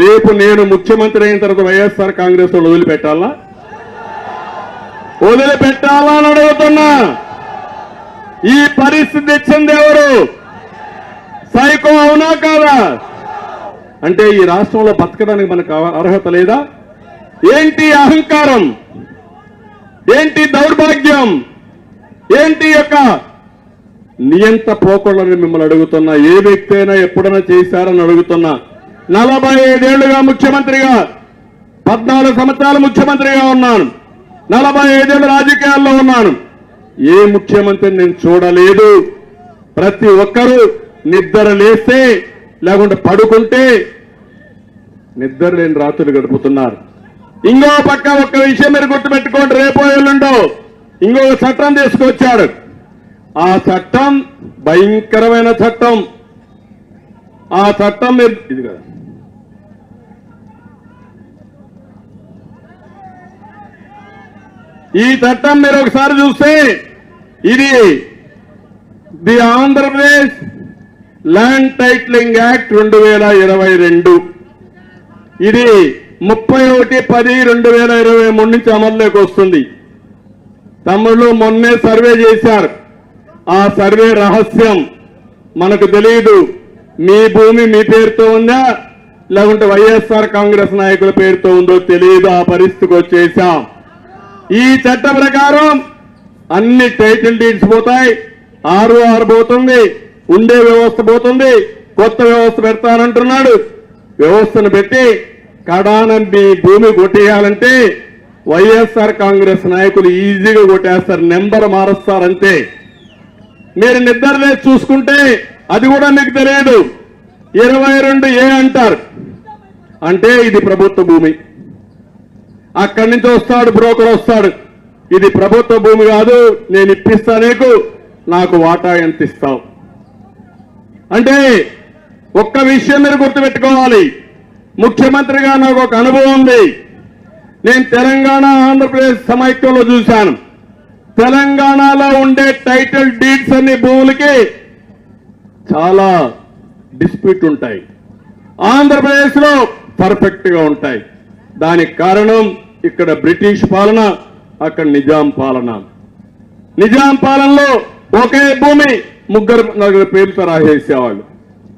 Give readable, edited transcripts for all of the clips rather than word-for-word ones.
రేపు నేను ముఖ్యమంత్రి అయిన తర్వాత వైఎస్ఆర్ కాంగ్రెస్ వాళ్ళు వదిలిపెట్టాలా అని అడుగుతున్నా. ఈ పరిస్థితి తెచ్చింది ఎవరు? సైకో అవునా కాదా? అంటే ఈ రాష్ట్రంలో బతకడానికి మనకు అర్హత లేదా? ఏంటి అహంకారం? ఏంటి దౌర్భాగ్యం? ఏంటి యొక్క నియంత పోకూడదని మిమ్మల్ని అడుగుతున్నా. ఏ వ్యక్తి అయినా ఎప్పుడైనా చేశారని అడుగుతున్నా. 45 ఏళ్లుగా ముఖ్యమంత్రిగా, 14 సంవత్సరాలు ముఖ్యమంత్రిగా ఉన్నాను. 45 ఏళ్ళు రాజకీయాల్లో ఉన్నాను. ఏ ముఖ్యమంత్రిని నేను చూడలేదు. ప్రతి ఒక్కరూ నిద్ర లేస్తే లేకుంటే పడుకుంటే నిద్ర లేని రాత్రులు గడుపుతున్నారు. ఇంకో పక్క ఒక్క విషయం మీరు గుర్తుపెట్టుకోండి. రేపో ఎల్లుండో ఇంకొక చట్టం తీసుకొచ్చాడు. ఆ చట్టం భయంకరమైన చట్టం. ఆ చట్టం మీరు ఇది కదా, ఈ చట్టం మీరు ఒకసారి చూస్తే ఇది the Andhra Pradesh land titling act 2022. ఇది 31/10/2023 నుంచి అమల్లోకి వస్తుంది. తమ్ముళ్ళు మొన్నే సర్వే చేశారు. ఆ సర్వే రహస్యం మనకు తెలియదు. మీ భూమి మీ పేరుతో ఉందా లేకుంటే వైఎస్ఆర్ కాంగ్రెస్ నాయకుల పేరుతో ఉందో తెలియదు. ఆ పరిస్థితికి వచ్చేసాం. ఈ చట్ట ప్రకారం అన్ని టైటిల్ డీడ్స్ పోతాయి. ROR పోతుంది. ఉండే వ్యవస్థ పోతుంది. కొత్త వ్యవస్థ పెడతానంటున్నాడు. వ్యవస్థను పెట్టి కడాన మీ భూమి కొట్టేయాలంటే వైఎస్ఆర్ కాంగ్రెస్ నాయకులు ఈజీగా కొట్టేస్తారు. నెంబర్ మారుస్తారంతే. మీరు నిద్రలే చూసుకుంటే అది కూడా మీకు తెలియదు. 22A అంటారు. అంటే ఇది ప్రభుత్వ భూమి. అక్కడి నుంచి వస్తాడు బ్రోకర్ వస్తాడు. ఇది ప్రభుత్వ భూమి కాదు, నేను ఇప్పిస్తా నీకు, నాకు వాటా ఎంత ఇస్తావు అంటే. ఒక్క విషయం మీరు గుర్తుపెట్టుకోవాలి. ముఖ్యమంత్రిగా నాకు ఒక అనుభవం ఉంది. నేను తెలంగాణ ఆంధ్రప్రదేశ్ సమైక్యంలో చూశాను. తెలంగాణలో ఉండే టైటిల్ డీడ్స్ అన్ని భూములకి చాలా డిస్ప్యూట్ ఉంటాయి. ఆంధ్రప్రదేశ్ లో పర్ఫెక్ట్ గా ఉంటాయి. దానికి కారణం ఇక్కడ బ్రిటిష్ పాలన, అక్కడ నిజాం పాలన. నిజాం పాలనలో ఒకే భూమి 3-4 పేర్లతో రాసేసేవాళ్ళు.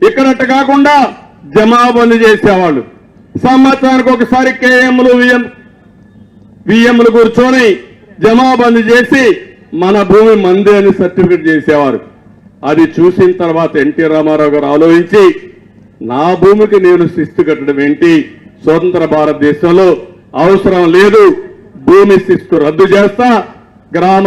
ఇక్కడట్టు కాకుండా జమాబందీ చేసేవాళ్ళు. సంవత్సరానికి ఒకసారి KMలు VMలు కూర్చొని జమాబందీ చేసి మన భూమి మంది అని సర్టిఫికెట్ చేసేవారు. అది చూసిన తర్వాత ఎన్టీ రామారావు గారు ఆలోచించి నా భూమికి నేను శిస్తు కట్టడం ఏంటి, స్వతంత్ర భారతదేశంలో అవసరం లేదు, భూమి శిస్తు రద్దు చేస్తా, గ్రామ